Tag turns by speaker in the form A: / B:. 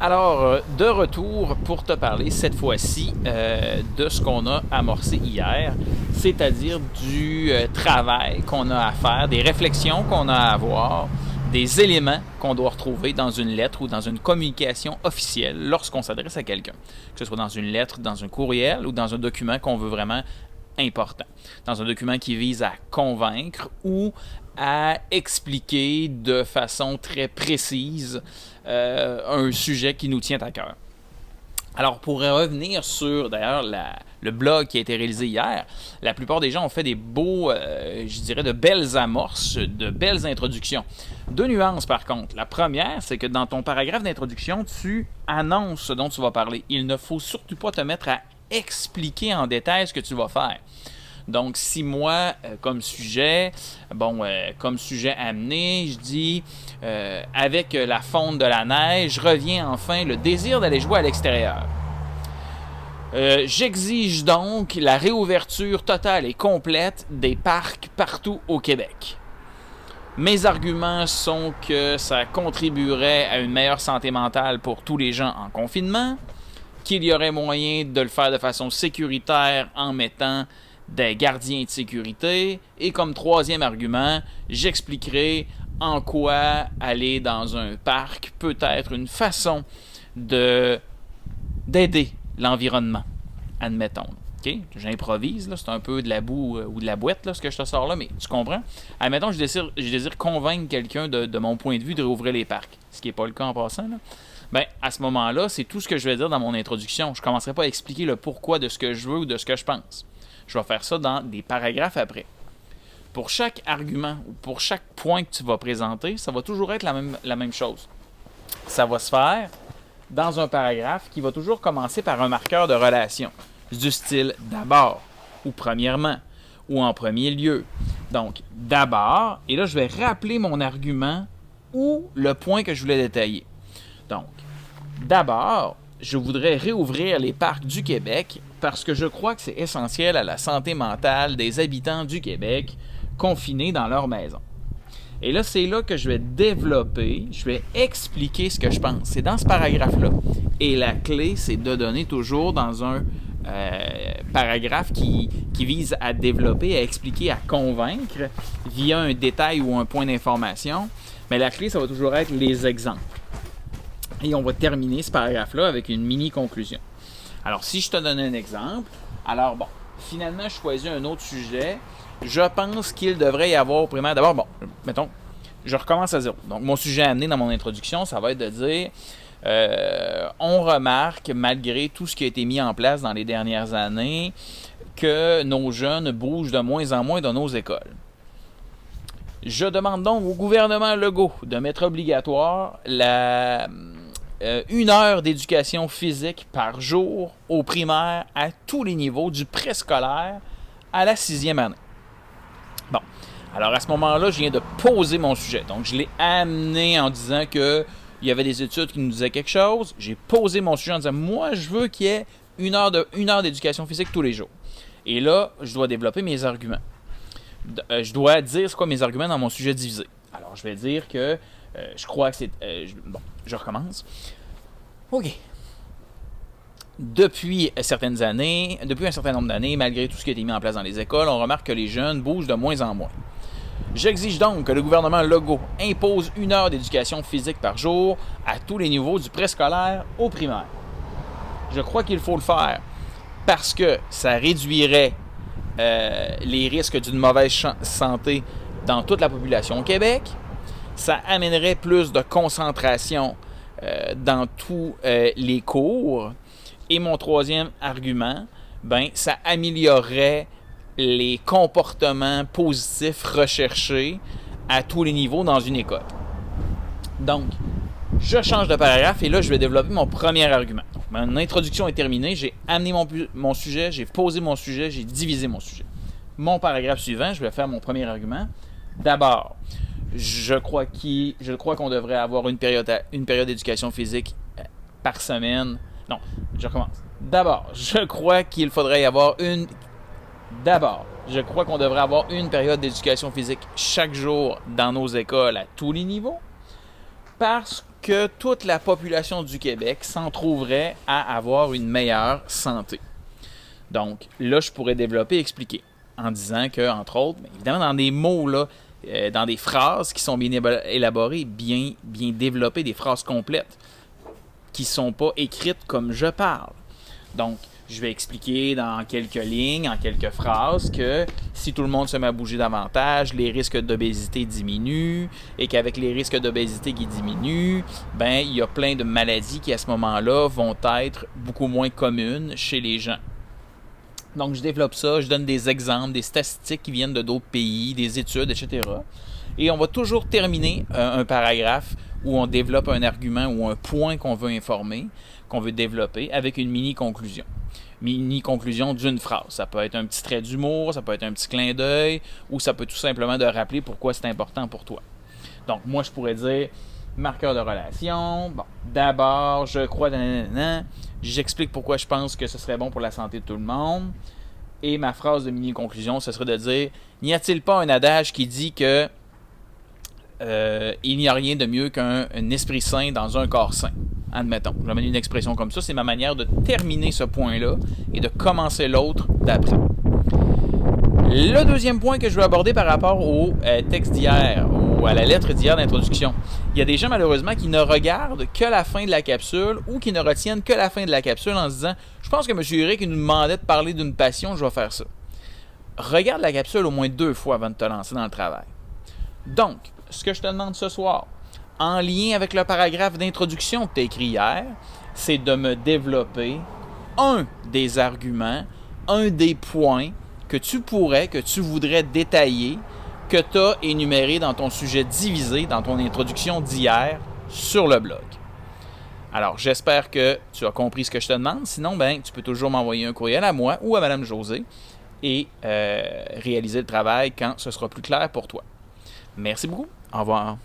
A: Alors, de retour pour te parler cette fois-ci de ce qu'on a amorcé hier, c'est-à-dire du travail qu'on a à faire, des réflexions qu'on a à avoir, des éléments qu'on doit retrouver dans une lettre ou dans une communication officielle lorsqu'on s'adresse à quelqu'un, que ce soit dans une lettre, dans un courriel ou dans un document qu'on veut vraiment important, dans un document qui vise à convaincre ou à expliquer de façon très précise un sujet qui nous tient à cœur. Alors, pour revenir sur, d'ailleurs, le blog qui a été réalisé hier, la plupart des gens ont fait des beaux, je dirais, de belles amorces, de belles introductions. Deux nuances, par contre. La première, c'est que dans ton paragraphe d'introduction, tu annonces ce dont tu vas parler. Il ne faut surtout pas te mettre à expliquer en détail ce que tu vas faire. Donc, si moi, comme sujet amené, je dis avec la fonte de la neige, revient enfin le désir d'aller jouer à l'extérieur. J'exige donc la réouverture totale et complète des parcs partout au Québec. Mes arguments sont que ça contribuerait à une meilleure santé mentale pour tous les gens en confinement, qu'il y aurait moyen de le faire de façon sécuritaire en mettant des gardiens de sécurité. Et comme troisième argument, j'expliquerai en quoi aller dans un parc peut être une façon d'aider l'environnement, admettons. Okay? J'improvise, là, c'est un peu de la boue ou de la boîte, là, ce que je te sors là, mais tu comprends? Admettons que je désire convaincre quelqu'un de mon point de vue de réouvrir les parcs, ce qui n'est pas le cas en passant, là. Ben, à ce moment-là, c'est tout ce que je vais dire dans mon introduction. Je ne commencerai pas à expliquer le pourquoi de ce que je veux ou de ce que je pense. Je vais faire ça dans des paragraphes après. Pour chaque argument ou pour chaque point que tu vas présenter, ça va toujours être la même chose. Ça va se faire dans un paragraphe qui va toujours commencer par un marqueur de relation, du style d'abord, ou premièrement, ou en premier lieu. Donc, d'abord, et là, je vais rappeler mon argument ou le point que je voulais détailler. Donc, d'abord, je voudrais réouvrir les parcs du Québec parce que je crois que c'est essentiel à la santé mentale des habitants du Québec confinés dans leur maison. Et là, c'est là que je vais développer, je vais expliquer ce que je pense. C'est dans ce paragraphe-là. Et la clé, c'est de donner toujours dans un paragraphe qui vise à développer, à expliquer, à convaincre via un détail ou un point d'information. Mais la clé, ça va toujours être les exemples. Et on va terminer ce paragraphe-là avec une mini-conclusion. Alors, si je te donne un exemple, alors bon, finalement, je choisis un autre sujet. Je pense qu'il devrait y avoir au primaire. D'abord, bon, mettons, je recommence à zéro. Donc, mon sujet amené dans mon introduction, ça va être de dire on remarque, malgré tout ce qui a été mis en place dans les dernières années, que nos jeunes bougent de moins en moins dans nos écoles. Je demande donc au gouvernement Legault de mettre obligatoire une heure d'éducation physique par jour au primaire à tous les niveaux, du préscolaire à la 6e année. Bon, alors à ce moment-là, je viens de poser mon sujet. Donc, je l'ai amené en disant qu'il y avait des études qui nous disaient quelque chose. J'ai posé mon sujet en disant, moi, je veux qu'il y ait une heure d'éducation physique tous les jours. Et là, je dois développer mes arguments. Je dois dire c'est quoi mes arguments dans mon sujet divisé. Alors, je vais dire que je crois que c'est... bon, je recommence. OK. Depuis un certain nombre d'années, malgré tout ce qui a été mis en place dans les écoles, on remarque que les jeunes bougent de moins en moins. J'exige donc que le gouvernement Legault impose une heure d'éducation physique par jour à tous les niveaux, du préscolaire au primaire. Je crois qu'il faut le faire parce que ça réduirait les risques d'une mauvaise santé dans toute la population au Québec. Ça amènerait plus de concentration dans tous les cours. Et mon troisième argument, ça améliorerait les comportements positifs recherchés à tous les niveaux dans une école. Donc, je change de paragraphe et là, je vais développer mon premier argument. Donc, mon introduction est terminée, j'ai amené mon sujet, j'ai posé mon sujet, j'ai divisé mon sujet. Mon paragraphe suivant, je vais faire mon premier argument. D'abord, je crois qu'on devrait avoir une période d'éducation physique par semaine. Non, je recommence. D'abord, je crois qu'on devrait avoir une période d'éducation physique chaque jour dans nos écoles à tous les niveaux. que toute la population du Québec s'en trouverait à avoir une meilleure santé. Donc, là, je pourrais développer et expliquer en disant que, entre autres, évidemment, dans des mots, là, dans des phrases qui sont bien élaborées, bien développées, des phrases complètes, qui ne sont pas écrites comme je parle. Donc, je vais expliquer dans quelques lignes, en quelques phrases, que si tout le monde se met à bouger davantage, les risques d'obésité diminuent, et qu'avec les risques d'obésité qui diminuent, ben il y a plein de maladies qui, à ce moment-là, vont être beaucoup moins communes chez les gens. Donc, je développe ça, je donne des exemples, des statistiques qui viennent de d'autres pays, des études, etc. Et on va toujours terminer un paragraphe où on développe un argument ou un point qu'on veut informer, qu'on veut développer, avec une mini-conclusion. Mini-conclusion d'une phrase. Ça peut être un petit trait d'humour, ça peut être un petit clin d'œil, ou ça peut tout simplement de rappeler pourquoi c'est important pour toi. Donc, moi, je pourrais dire marqueur de relation. Bon, d'abord, je crois, j'explique pourquoi je pense que ce serait bon pour la santé de tout le monde. Et ma phrase de mini-conclusion, ce serait de dire, n'y a-t-il pas un adage qui dit que il n'y a rien de mieux qu'un esprit sain dans un corps sain? Admettons, j'amène une expression comme ça, c'est ma manière de terminer ce point-là et de commencer l'autre d'après. Le deuxième point que je veux aborder par rapport au texte d'hier, ou à la lettre d'hier d'introduction, il y a des gens malheureusement qui ne regardent que la fin de la capsule ou qui ne retiennent que la fin de la capsule en se disant « Je pense que M. Eric nous demandait de parler d'une passion, je vais faire ça. » Regarde la capsule au moins 2 fois avant de te lancer dans le travail. Donc, ce que je te demande ce soir, en lien avec le paragraphe d'introduction que tu as écrit hier, c'est de me développer un des arguments, un des points que tu voudrais détailler, que tu as énuméré dans ton sujet divisé, dans ton introduction d'hier sur le blog. Alors, j'espère que tu as compris ce que je te demande. Sinon, tu peux toujours m'envoyer un courriel à moi ou à Mme Josée et réaliser le travail quand ce sera plus clair pour toi. Merci beaucoup. Au revoir.